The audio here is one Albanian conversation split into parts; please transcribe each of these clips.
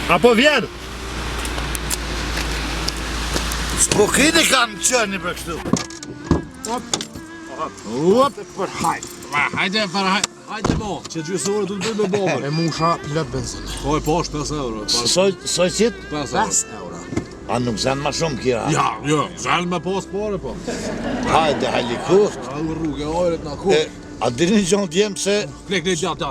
Apo vjen? S'po kini kam qëni për kështu. Për hajt. Hajde mo, që gjysore të të bëjmë bomër. E musha pilot benzin. Po e poshtë 5 euro. Soj qit? 5 euro. A nuk zanë ma shumë kja. Ja, zanë me pos pare po. Hajde, halikuft. Hajde rrugë, ojret na ku. A dini gjonë t'jem se Klek, djat.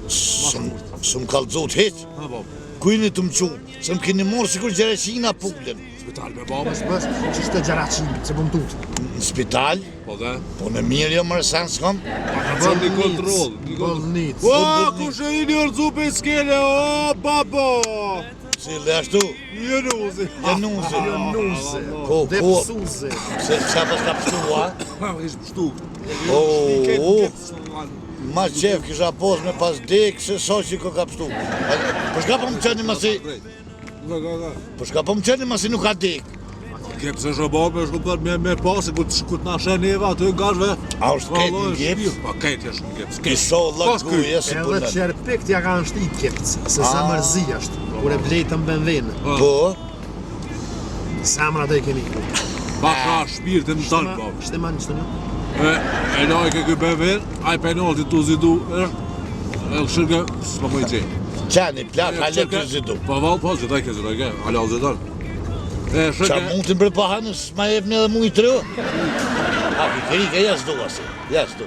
s'm kalzot hiq. Ha po, Kujni të më qunë, se më keni morë sikur gjereqina pullin. spital me babës. Bës, që shte gjaracimi, se bëm tut. Në spital, Po dhe? po në mirë jo mërë sen s'kom. Bëm një kontrol. Bolnic. O, kush e i një rëzu për skele, o, babo! Cile ashtu, Jenuzi. Jenuzi. Nuze. Ko, Depsuze. se qa pas ka pështua? Ish pështu. Ma qef kisha pos me pas dek se so që ko ka pështu. Për shka po më qeni masi, për shka po më qeni masi nuk ka dek. Kep se shëbab me shkuptar me pasi, ku të na shen eva, aty në gashve. A është ketë në gjeps? Pa ketë jesh në gjeps. Iso lak guje si Edhe punën. qerpik t'ja ka në shti kepc, se sa mërzi është, kur e blejtën benvenë. Po, Samra dhe i keni. Pa ka shpirtin në talë, bab. Shte ma një një? E lajke këj benven, aj penalti të zidu, e shërge, s'pa më i qenë. qani plak hale të zidu. Pa val, po, zitaj ke zitaj ke, hala zitaj. E Qa shërge, mund të mbërë pahanës, ma jebni edhe mu i tërë? A, pikerike, jas du asi, jas du.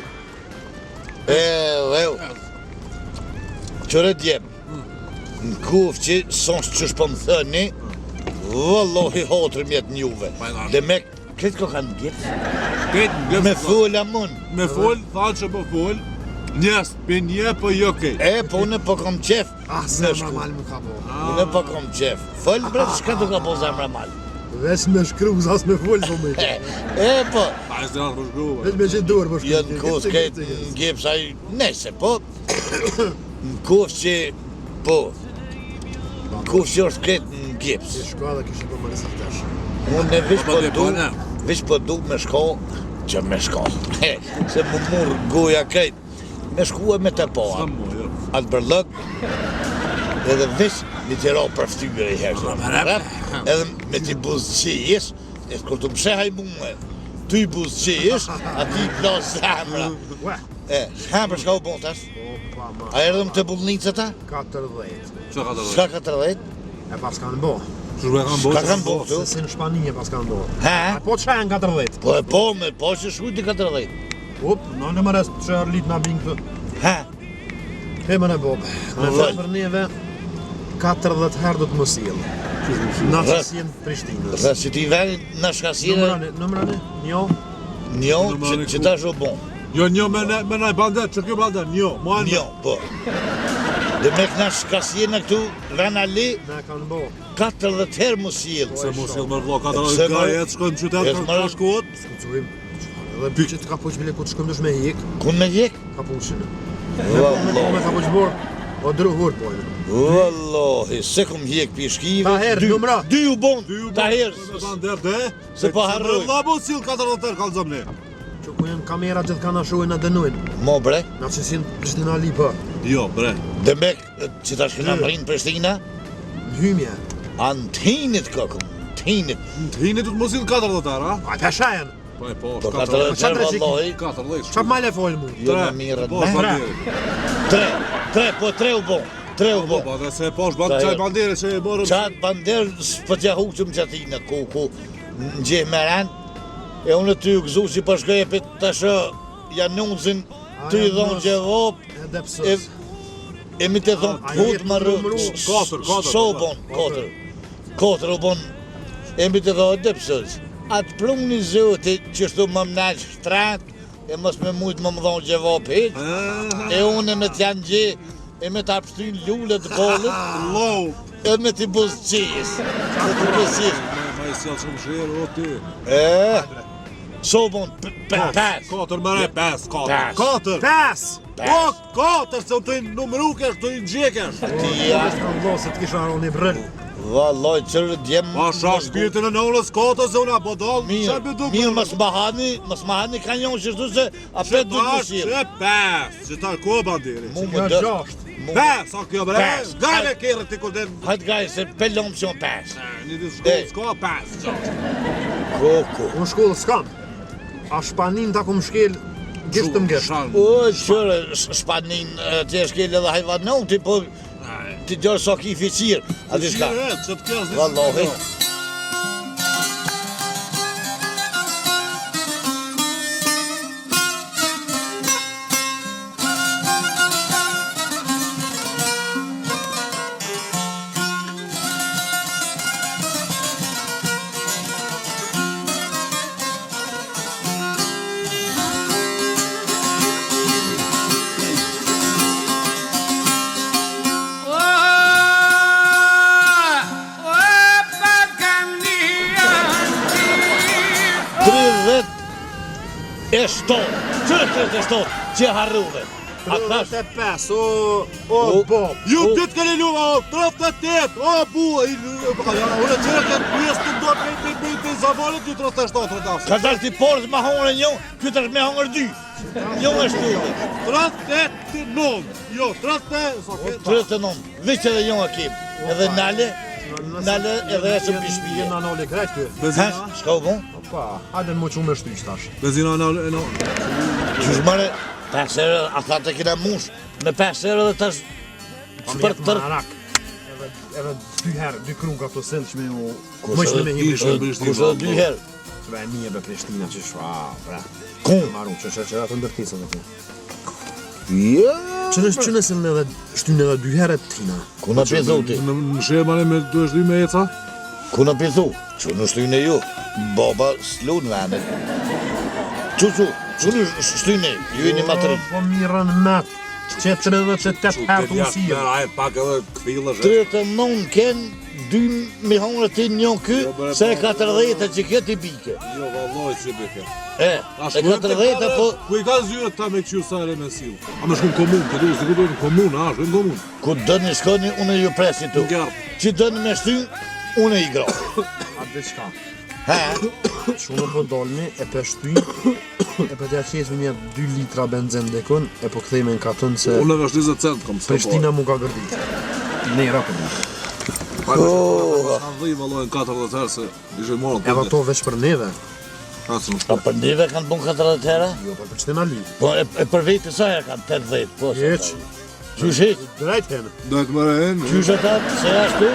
Qëre djem, në kuf që son që shpëm thëni, vëllohi hotër mjetë njuve. Dhe me këtë ko kanë gjeps, ketë me fulla mun. me fol, thanë që po fol, njës, për një për jo kejtë. Po unë po kom qef, Ah, zemra mal më ka bo. unë po kom qef. Fëllë bre, shka të ka po zemra mal. Vesh me shkru, zas me full po me. Po, A e zdrat për shkruve. Vesh me gjithë dorë po shkru. jo në kuf këtë në gjeps aj, nese, po. Në kuf që, po. Në kuf që është këtë në gjeps. Si shko edhe kishë po më nësa tesh. Unë Po, vish po du me shko, që me shko. Se më murë goja këtë. Me shku e me të poa. Atë bërlëk, edhe vish mi të ro për ftyre i herë. Edhe me t'i buzëqijis, e kur të mshehaj mume, ty i buzëqijis, ati i plas zemra. Ua, Shka shka u bon tash? opa ma, A erdhëm të bullnicët ta? 14. Që ka të dhe? Shka 40? E pas kanë bo. Shurbe kanë Shka bërë? kanë bo këtu? Se si në Shpani e pas kanë bo. Ha? A po të shanë 14. Po e po me, po që shkujti 40. Up, në më rest që arlit nga binë këtë. Ha? Hemën e Bob, me Vaj. të për neve 40 herë do të më silë. Në qësien Prishtinës. Dhe që ti veni në shkasire, Numërane, njo, njo që ta shu bon. Jo, një me naj bandet, që kjo bandet, një, mua në. Njo, po. Dhe me këna shkasire në këtu, vena li, me kanë bo. 40 herë më sjellë. Se mos jel mërë vlo, ka të Se rëjtë mërë- gajet, shkojnë në qytet, Jes ka mërë- shkot. Skucujim. Dhe për që të ka poq bile ku të shkëm dush me hik, Kun me gjek? ka poqinë. Wallah. Me ka poq borë, o dru hurë pojnë. Wallahi, se kum hjek pi shkive. Ta herë, dy- numra. Dy u bon, ta herë. Me bandet, dhe. Se po harroj. La bo s'il 40 herë kalzëm ne. Që ku jenë kamera gjithë ka na shuhin në dënujnë. Mo bre, Nga që si në Prishtina li për. Jo, bre. dhe me që ta shkëna më rinë Prishtina, Në hymje. anë t'hinit këkum, t'hinit. Në hini të të mos il 40 herë, a? A peshajen. Po e po, Po 40 40 herë Qatë vallahi, 40 Qa male folë mu? jo në mirët Po, me. banderi. Tre u bon, tre u Po, bon. po, dhe se po është Ta qaj herë. bandere që e borëm. Qatë bander s'pë t'ja huqëm që ati në ku në gjeh me ran, e unë ty u gëzu që për shkoj e për të shë januzin, ty i dhonë gjevop, E depsës. e mi të thonë A, put jetë më rrë, numru, katër, so u bon, katër u bon, e mi të thonë depsës. Atë plungë një zoti që shtu më mnaq shtrat, e mos me mujtë më dhonë gjevop hiq, e unë me t'janë gje, e me t'a pështyn lullet bolët, Low. e me t'i buzëqis, e t'i buzëqis. Ma i sjellë shumë shërë, o ty. So bon, pes. 4 mëre, 5, 4. Pes. 4. Pes! Po, 4, se të i numru kesh, të i gjikesh. Ti ja, Ashtë në vlo se të kisha arro një brëll. Vallaj, qërë djem... Ma sha shpirtin e nëllës kota zona, po dal, qa be du Mirë, mos mahani ka njën qështu se apet du të mësirë. Që 5, që ta ko bandiri. Nga 6. 5, a kjo bre, Pes. gajle kjerë ti kur den... Hajtë gaj, se pellom që në 5. Një ditë shkollë s'ka 5, Koko. Unë shkollë s'kam. A shpanin ta kom shkel gisht të mgesht. O, qërë, shpanin të shkel edhe hajvanoti, po ti dërë sa ki ficirë. A di shka? Që të kjesë Vallahi. E shtonë, qërë 37 që harruve. A thash, 35, o Bob. Ju këtë kënë luva, o 38, o bua, unë qërë këtë pjesë të ndojë për zavalit, ju 37 rëdasë. ka dalë ti porës ma hongre një, këtë është me hongre 2. Jo e shtuve. 39, jo, 39, vëqë edhe jo akim. Edhe nale edhe e që pishpije. Jena nale krejt kë. Benzina? Shka u bon? Pa, hajde më që me shtyq tash. Benzina në... Qysh mare, 5 erë, a tha të kina mush, me 5 erë dhe tash për tërë. Marak. Edhe 2 herë, 2 krunga të sëllë që me ju... Mëshme me Ishte himë. Prishtinë. Kushe dhe 2 herë. Që be një be Prishtina që shua, pra. Kun? Maru, që atë ndërtisën dhe ku. Ja. Që nësën edhe shtynë edhe 2 herë të tina. Kuna pjezu ti? Në shemane me 2 me eca? Kuna pjezu? Që në shtyne ju? Baba s'lun vene. Që në shtyne? Ju e një matërin. Po mirën met. Që 38 herë të usia. Ajë pak edhe këthilë 39 ken, 2 mi hongre ti një ky, se 40 që këtë i bike. Jo, valloj si beke. E 40 po... Ku i ka zyret ta me këqyrë sa e me sill? A me shku në komunë, të du, si ku dojnë në komunë, a, shku në komunë. Ku dëni shkoni, unë ju presi tu. Në gjarë. Që dëni me shty, unë i gra. A dhe qka? He? Shumë po dolmi, e për shtynë, e për t'ja qesë një 2 litra benzin dekon, e po këthejme në katën se Unë në vesh 20 cent kom së Prishtina mu ka gërdit. Ne i rapën. Në dhej vallojnë 40 herë se ishe morën Edhe to veç për neve. Asë A për neve kanë bun 40 herë? Jo, për që t'na li. Po e për vetë sa herë kanë 80, po. Jeq. Qysh heq? Drejt henë. Dojtë më rehen. Qysh ata, se ashtu?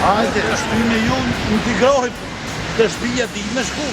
Hajde, shtyne ju në t'i grohi të shpija ti me shku.